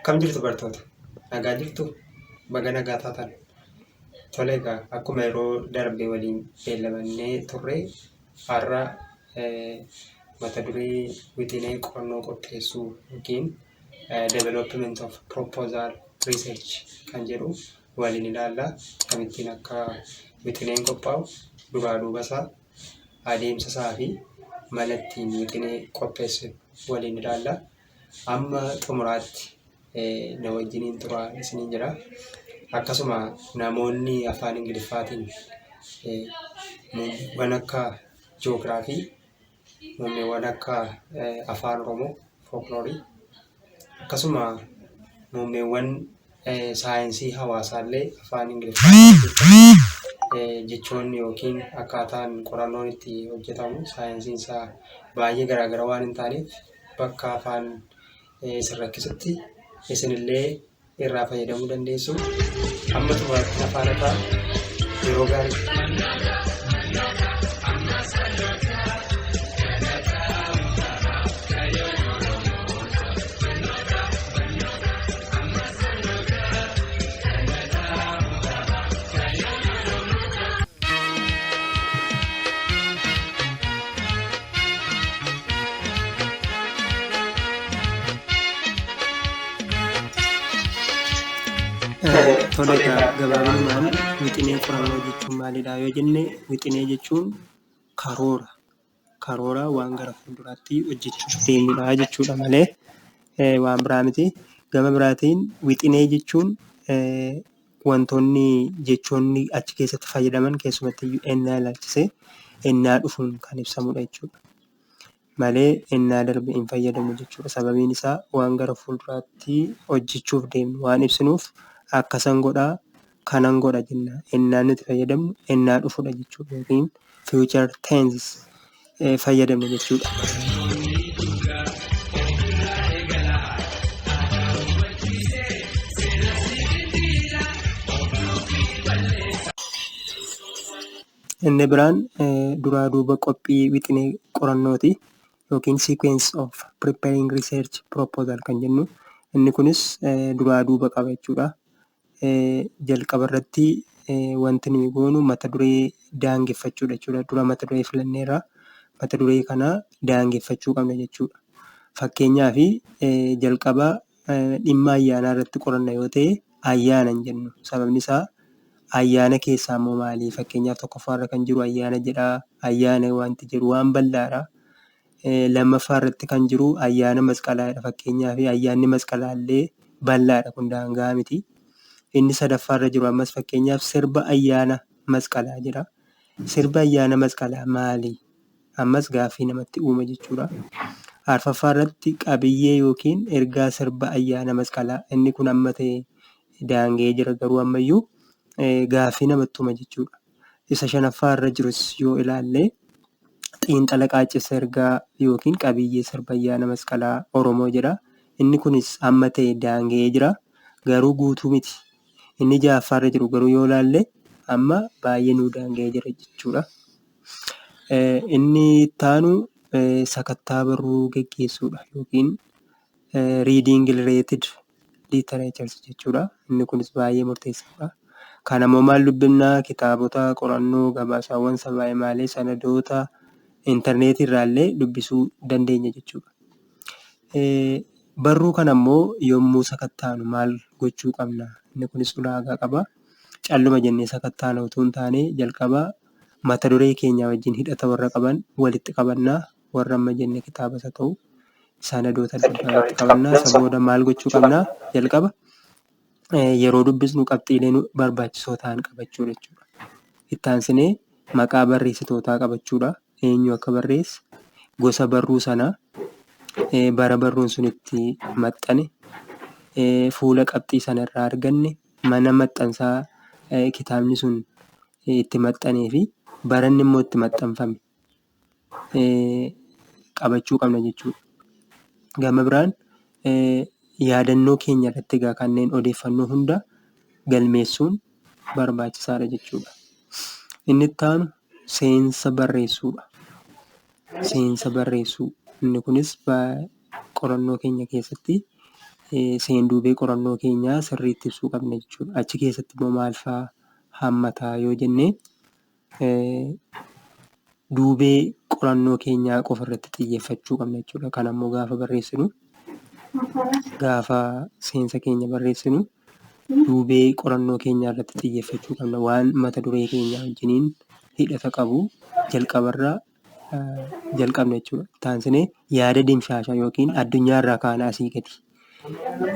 Kam jirtu bartoota? Nagaa jirtu? Baga nagaa taatan. Tole egaa akkuma yeroo darbe waliin beellamannee turre har'a mata duree wixinee qorannoo qopheessuu yookiin development of proposal research kan jedhu waliin ilaalla. Kamittiin akka wixineen qophaa'u duraa duubasaa, adeemsa isaa fi mala ittiin wixinee qopheessu waliin ilaalla. Amma xumuraatti na wajjiniin turaa isiniin jira. Akkasuma namoonni afaan Ingiliffaatiin muummeewwan akka ji'oogiraafii, muummeewwan akka afaan Oromoo, fookiloorii, akkasuma muummeewwan saayinsii hawaasaallee afaan Ingiliffaatiin jechoonni yookiin akkaataan qorannoon itti hojjetamu saayinsiin isaa baay'ee garaagara waan hin taaneef bakka afaan isin rakkisutti isinillee irraa fayyadamuu dandeessu. Amma xumuraatti afaan irraa yeroo gaarii. Tole egaa gabaabinumaan wixinee qorannoo jechuun maalidha yoo jenne, wixinee jechuun karoora waan gara fuulduraatti hojjechuuf deemnudha jechuudha malee waan biraa miti. Gama biraatiin wixinee jechuun wantoonni jechoonni achi keessatti fayyadaman keessumatti ennaa ilaalchisee ennaa dhufuun kan ibsamudha jechuudha. Malee ennaa darbe hin fayyadamu jechuudha. Sababiin isaa waan gara fuulduraatti hojjechuuf deemnu waan ibsinuuf akkasan godhaa kanan godha jenna. Ennaa nuti fayyadamnu ennaa dhufudha jechuudha yookiin future tense fayyadamna jechuudha. Inni biraan duraa duuba qophii wixinee qorannooti yookiin sequence of preparing research proposal kan jennu. Inni kunis duraa duuba qaba jechuudha. Jalqaba irratti wanti nuyi goonu mata duree daangeffachuudha jechuudha. Dura mata duree filanneerra mata duree kana daangeffachuu qabna jechuudha. Fakkeenyaaf jalqaba dhimma ayyaanaa irratti qoranna yoo ta'e ayyaana hin jennu. Sababni isaa ayyaana keessaa immoo maali? Fakkeenyaaf tokkoffaarra kan jiru ayyaana jedhaa. Ayyaana wanti jedhu waan bal'aadha. Lammaffaa irratti kan jiru ayyaana masqalaadha. Fakkeenyaaf ayyaanni masqalaallee bal'aadha, kun daangaa miti. Inni sadaffaarra jiru ammas fakkeenyaaf sirba ayyaana masqalaa jedha. Sirba ayyaana masqalaa maali? Ammas gaaffii namatti uuma jechuudha. Arfaffaarratti qabiyyee yookiin ergaa sirba ayyaana masqalaa. Inni kun amma ta'e daangee jira garuu ammayyuu gaaffii namatti uuma jechuudha. Isa shanaffaarra jirus yoo ilaalle xiinxala qaaccisa ergaa yookiin qabiyyee sirba ayyaana masqalaa Oromoo jedha. Inni kunis amma ta'e daangee jira garuu guutuu miti. Inni ja'affaarra jiru garuu yoo ilaalle amma baay'ee nuu daangee jira jechuudha. Inni ittaanu sakattaa barruu geggeessuudha yookiin reading related literatures jechuudha. Inni kunis baay'ee murteessaadha. Kan ammoo maal dubbifnaa? Kitaabota qorannoo, gabaasaawwan sabaa maalee, sanadoota intarneetii irraallee dubbisuu dandeenya jechuudha. Barruu kana ammoo yommuu sakattaanu maal gochuu qabna? Inni kunis ulaagaa qaba. Calluma jennee sakattaana utuu hin taane jalqaba mata duree keenya wajjin hidhata warra qaban walitti qabannaa. Warra amma jenne kitaabas haa ta'u sanadoota adda addaa walitti qabannaa. Isa booda maal gochuu qabnaa? Jalqaba yeroo dubbisnu qabxiilee barbaachisoo ta'an qabachuudha jechuudha. Itti aansinee maqaa barreessitootaa qabachuudha. Eenyu akka barreesse, gosa barruu sanaa, bara barruun sun itti maxxane, fuula qabxii sana irraa arganne, mana maxxansaa kitaabni sun itti maxxanee fi baranni immoo itti maxxanfame qabachuu qabna jechuudha. Gama biraan yaadannoo keenya irratti egaa kanneen odeeffannoo hunda galmeessuun barbaachisaadha jechuudha. Inni itti aanu seensa barreessuudha. Seensa barreessuu inni kunis qorannoo keenya keessatti seenduubee qorannoo keenyaa sirriitti ibsuu qabna jechuudha. Achi keessatti immoo maal fa'aa hammataa yoo jennee duubee qorannoo keenyaa qofa irratti xiyyeeffachuu qabna jechuudha. Kan ammoo gaafa barreessinu gaafa seensa keenya barreessinu duubee qorannoo keenyaa irratti xiyyeeffachuu qabna. Waan mata duree keenyaa wajjiniin hidhata qabu jalqabarraa jalqabna jechuudha. Taansinee yaada dimshaashaa yookiin addunyaarraa kaanaa asii gadi.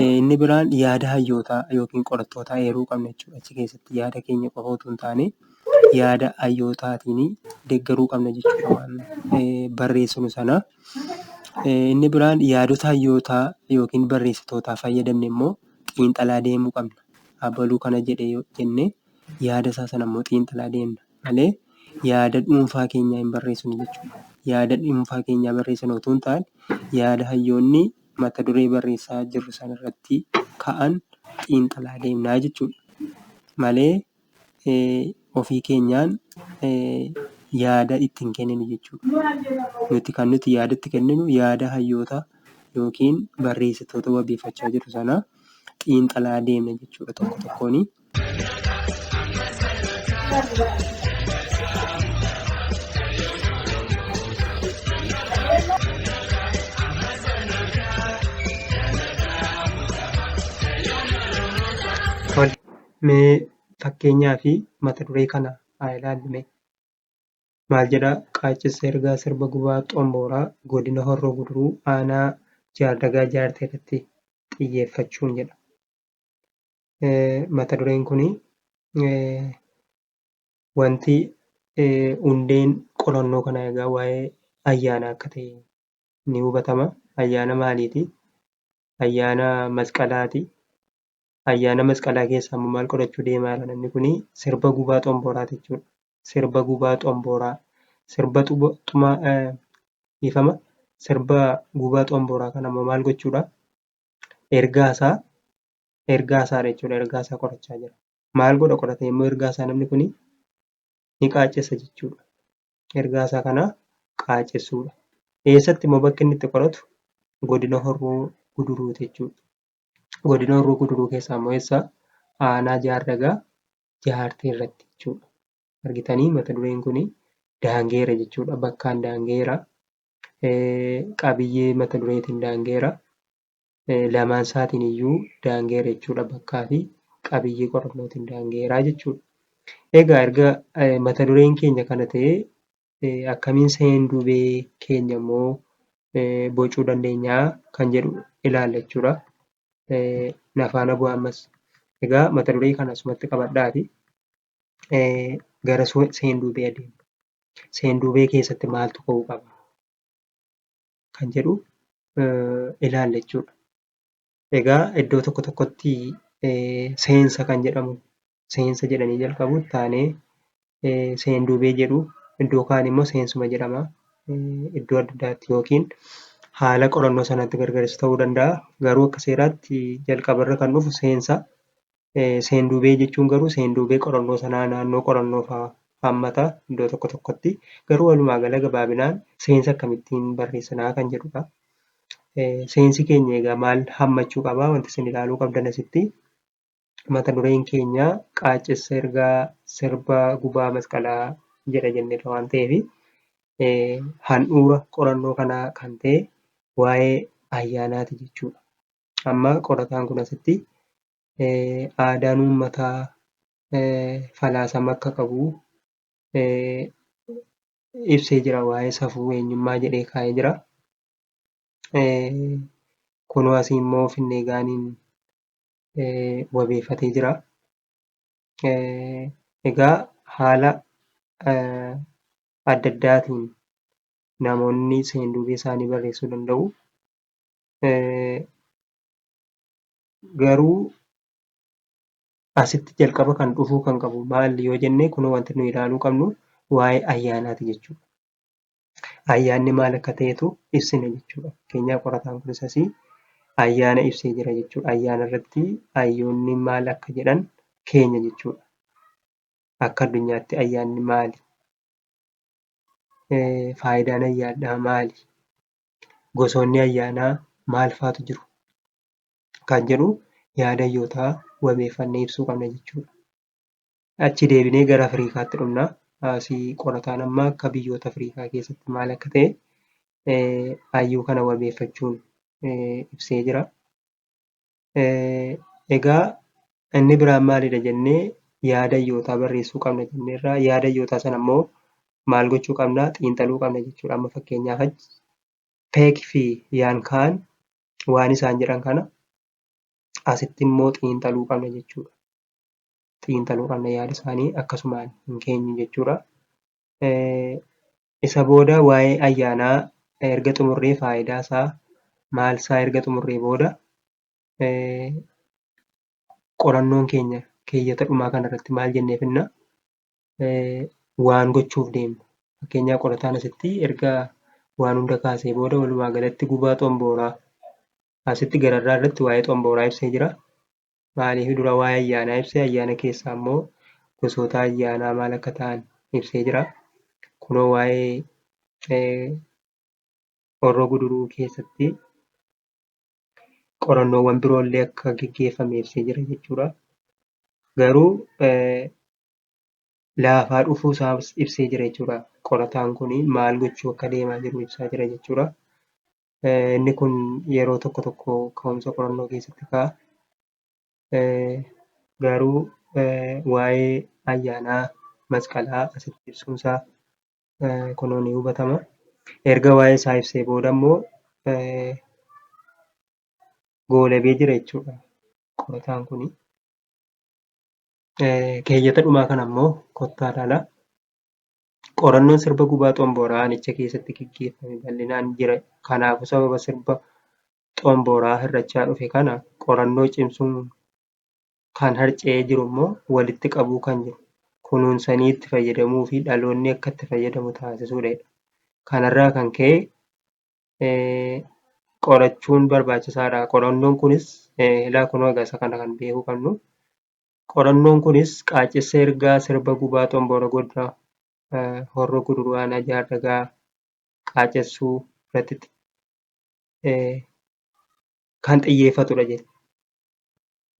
Inni biraan yaada hayyootaa yookiin qorattootaa eeruu qabna jechuudha. Achi keessatti yaada keenya qofa otoo hin taane yaada hayyootaatiin deeggaruu qabna jechuudha waan barreessinu sana. Inni biraan yaadota hayyootaa yookiin barreessitootaa fayyadamne immoo xiinxalaa deemuu qabna. Abaluu kana jedhe yoo jenne yaada isaa sana immoo xiinxalaa deemna malee yaada dhuunfaa keenyaa hin barreessinu jechuudha. Yaada dhuunfaa keenyaa barreessinu otoo hin taane yaada hayyoonni mata duree barreessaa jirru sana irratti ka'an xiinxalaa deemnaa jechuudha. Malee ofii keenyaan yaada ittiin kenninu jechuudha. Nuti kan nuti yaada itti kenninu yaada hayyoota yookiin barreessitoota wabeeffachaa jiru sana xiinxalaa deemna jechuudha tokko tokkooni. Tole, mee fakkeenyaa fi mata duree kana haa ilaallu. Maal jedhaa? Qaaccisa ergaa sirba gubaa xombooraa godina Horroo Guduruu aanaa Jaardagaa Jaartee irratti xiyyeeffachuun jedha. Mata dureen kun wanti hundeen qorannoo kanaa egaa waa'ee ayyaanaa akka ta'e ni hubatama. Ayyaana maaliiti? Ayyaana masqalaati. Ayyaana masqalaa keessaa immoo maal qorachuu deemaa jira namni kun? Sirba gubaa xombooraati jechuudha. Sirba gubaa xombooraa. Sirba gubaa xombooraa kana immoo maal gochuudha? Ergaasaa jechuudha. Ergaasaa qorachaa jira. Maal godha qoratee immoo ergaasaa namni kun ni qaaccisa jechuudha. Ergaasaa kana qaaccisuudha. Eessatti immoo bakki inni itti qoratu? Godina Horroo Guduruuti jechuudha. Godina Horroo Guduruu keessaa immoo eessa? Aanaa Jaardagaa Jaartee irratti jechuudha. Argitanii mata dureen kun daangeera jechuudha. Bakkaan daangeera. Qabiyyee mata dureetiin daangeera. Lamaan isaatiin iyyuu daangeera jechuudha. Bakkaa fi qabiyyee qorannootiin daangeeraa jechuudha. Egaa erga mata dureen keenya kana ta'ee akkamiin seenduubee keenya immoo bocuu dandeenyaa kan jedhu ilaalla jechuudha. Na faana bu'aa ammas. Egaa mata duree kana asumatti qabadhaatii gara seenduubee adeemna. Seenduubee keessatti maaltu ka'uu qaba? Kan jedhu ilaalla jechuudha. Egaa iddoo tokko tokkotti seensa kan jedhamu seensa jedhanii jalqabu taanee seenduubee jedhu iddoo kaan immoo seensuma jedhama. Iddoo adda addaatti yookiin haala qorannoo sanatti gargaras ta'uu danda'a. Garuu akka seeraatti jalqabarra kan dhufu seensa. Seenduubee jechuun garuu seenduubee qorannoo sanaa naannoo qorannoo fa'aa hammata iddoo tokko tokkotti. Garuu walumaa gala gabaabinaan seensa akkamittiin barreessinaa kan jedhudha. Seensi keenya egaa maal hammachuu qabaa? Wanti isin ilaaluu qabdan asitti mata dureen keenya qaaccisa ergaa sirba gubaa masqalaa jedha jenneerra waan ta'eef handhuura qorannoo kanaa kan ta'e waa'ee ayyaanaati jechuudha. Amma qorataan kun asitti aadaan uummataa falaasama akka qabu ibsee jira. Waa'ee safuu eenyummaa jedhee kaa'ee jira. Kunoo asii immoo Finnee Gaaniin wabeeffatee jira. Egaa haala adda addaatiin namoonni seenduubee isaanii barreessuu danda'u. Garuu asitti jalqaba kan dhufuu kan qabu maali yoo jenne kunoo wanti nuyi ilaaluu qabnu waa'ee ayyaanaati jechuudha. Ayyaanni maal akka ta'etu ibsina jechuudha. Fakkeenyaaf qorataan kunis asii ayyaana ibsee jira jechuudha. Ayyaana irratti hayyoonni maal akka jedhan keenya jechuudha. Akka addunyaatti ayyaanni maali? Faayidaan ayyaanaa maali? Gosoonni ayyaanaa maal faatu jiru? kan jedhu yaadayyootaa wabeeffannee ibsuu qabna jechuudha. Achi deebinee gara Afriikaatti dhufna. Asii qorataan amma akka biyyoota Afriikaa keessatti maal akka ta'e hayyuu kana wabeeffachuun ibsee jira. Egaa inni biraan maalidha jennee yaadayyootaa barreessuu qabna jenneerra. Yaadayyootaa sana immoo maal gochuu qabna? Xiinxaluu qabna jechuudha. Amma fakkeenyaaf Peek fi Yaan kaan waan isaan jedhan kana asitti immoo xiinxaluu qabna jechuudha. Xiinxaluu qabna yaada isaanii akkasumaan hin keenyu jechuudha. Isa booda waa'ee ayyaanaa erga xumurree faayidaasaa maalsaa erga xumurree booda qorannoon keenya keeyyata dhumaa kanarratti maal jennee finna? Waan gochuuf deemnu. Fakkeenyaaf qorataan asitti erga waan hunda kaasee booda walumaa galatti gubaa xombooraa asitti gararraa irratti waa'ee xombooraa ibsee jira. Maaliif dura waa'ee ayyaanaa ibsee ayyaana keessaa immoo gosoota ayyaanaa maal akka ta'an ibsee jira. Kunoo waa'ee Horroo Guduruu keessatti qorannoowwan biroollee akka geggeeffame ibsee jira jechuudha. Garuu laafaa dhufuu isaas ibsee jira jechuudha. Qorataan kun maal gochuu akka deemaa jiru ibsaa jira jechuudha. Inni kun yeroo tokko tokko ka'umsa qorannoo keessatti ka'a. Garuu waa'ee ayyaanaa masqalaa asitti ibsuunsaa kunoo ni hubatama. Erga waa'ee isaa ibsee booda immoo goolabee jira jechuudha qorataan kun. Keeyyata dhumaa kana immoo kottaa ilaalaa. Qorannoon sirba gubaa xombooraa aanicha keessatti geggeeffame bal'inaan jira. Kanaafuu sababa sirba xombooraa hir'achaa dhufe kana qorannoo cimsuun kan harca'ee jiru immoo walitti qabuu kan jiru. Kunuunsanii itti fayyadamuu fi dhaloonni akka itti fayyadamu taasisuudha. Kanarraa kan ka'e qorachuun barbaachisaadha. Qorannoon kunis kunoo egaa isa kana kan beekuu qabnu. Qorannoon kunis qaacessa ergaa sirba gubaa xomboora godina Horroo Guduruu Aanaa Jaardagaa qaacessuu irratti kan xiyyeeffatudha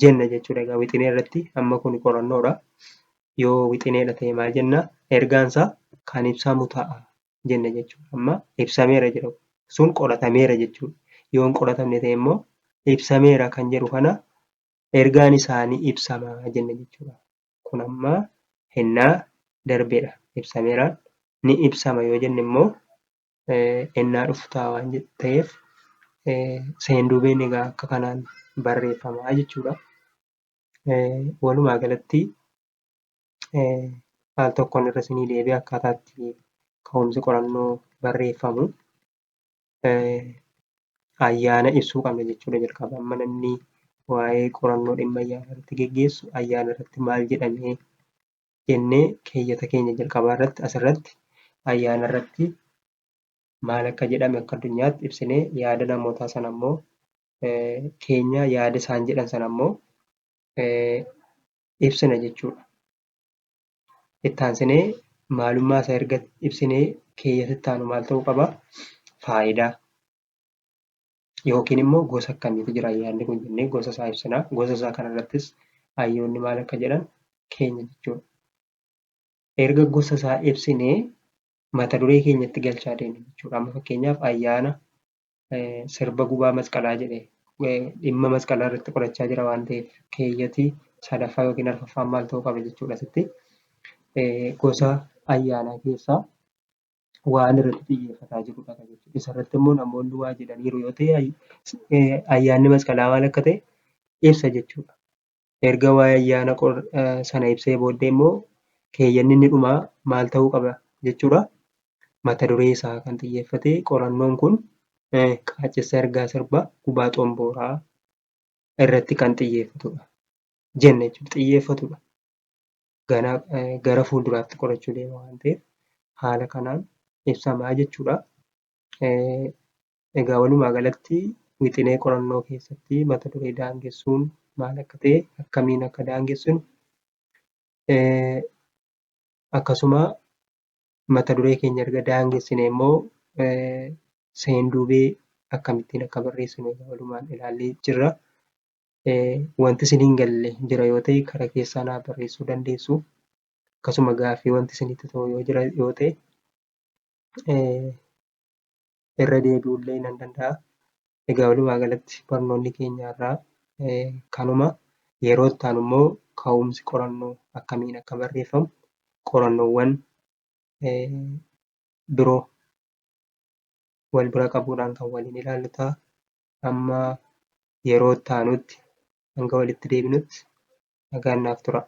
jenna jechuudha. Egaa wixinee irratti amma kun qorannoodha. Yoo wixineedha ta'e maal jenna? Ergaansaa kan ibsamu ta'a jenna jechuudha. Amma ibsameera jedhamu sun qoratameera jechuudha. Yoo hin qoratamne ta'e immoo ibsameera kan jedhu kana ergaan isaanii ibsamaa jenna jechuudha. Kun amma hennaa darbeedha. Ibsameeraan ni ibsama yoo jenne immoo hennaa dhufu ta'a waan ta'eef seenduubeen egaa akka kanaan barreeffamaa jechuudha. Walumaa galatti al tokkoon irra isinii deebi'ee akkaataa itti ka'umsi qorannoo barreeffamu ayyaana ibsuu qabna jechuudha jalqaba. Amma namni waa'ee qorannoo dhimma ayyaana irratti geggeessu ayyaana irratti maal jedhamee jennee keeyyata keenya jalqabaa irratti asirratti ayyaana irratti maal akka jedhame akka addunyaatti ibsinee yaada namootaa sana immoo keenya yaada isaan jedhan sana immoo ibsina jechuudha. Itti aansinee maalummaa isaa erga ibsinee keeyyata itti aanu maal ta'uu qaba? Faayidaa yookiin immoo gosa akkamiitu jira ayyaanni kun jennee gosa isaa ibsina. Gosa isaa kanarrattis hayyoonni maal akka jedhan keenya jechuudha. Erga gosa isaa ibsinee mata duree keenyatti galchaa deemna jechuudha. Amma fakkeenyaaf ayyaana sirba gubaa masqalaa jedhee dhimma masqalaa irratti qorachaa jira waan ta'eef keeyyati sadaffaa yookiin arfaffaan maal ta'uu qaba jechuudha asitti. Gosa ayyaanaa keessaa waan irratti xiyyeeffataa jirudha jechuudha. Isarratti immoo namoonni waa jedhaniiru yoo ta'e ayyaanni masqalaa maal akka ta'e ibsa jechuudha. Erga waa'ee ayyaana sana ibsee booddee immoo keeyyanni inni dhumaa maal ta'uu qaba jechuudha. Mata duree isaa kan xiyyeeffate qorannoon kun qaacessa ergaa sirba gubaa xombooraa irratti kan xiyyeeffatudha jenna jechuudha. Xiyyeeffatudha. Gara fuulduraatti qorachuu deema waan ta'eef haala kanaan ibsamaa jechuudha. Egaa walumaa galatti wixinee qorannoo keessatti mata duree daangessuun maal akka ta'e akkamiin akka daangessinu akkasuma mata duree keenya erga daangessine immoo seenduubee akkamittiin akka barreessinu walumaan ilaallee jirra. wanti isiniin galle jira yoo ta'e karaa keessaa naa barreessuu dandeessu. Akkasuma gaaffii wanti isinitti ta'u yoo jira yoo ta'e irra deebi'uullee nan danda'a. Egaa walumaa galatti barnoonni keenya irraa kanuma. Yeroo itti aanu immoo ka'umsi qorannoo akkamiin akka barreeffamu qorannoowwan biroo wal bira qabuudhaan kan waliin ilaallu ta'a. Amma yeroo itti aanutti hanga walitti deebinutti nagaan naaf tura.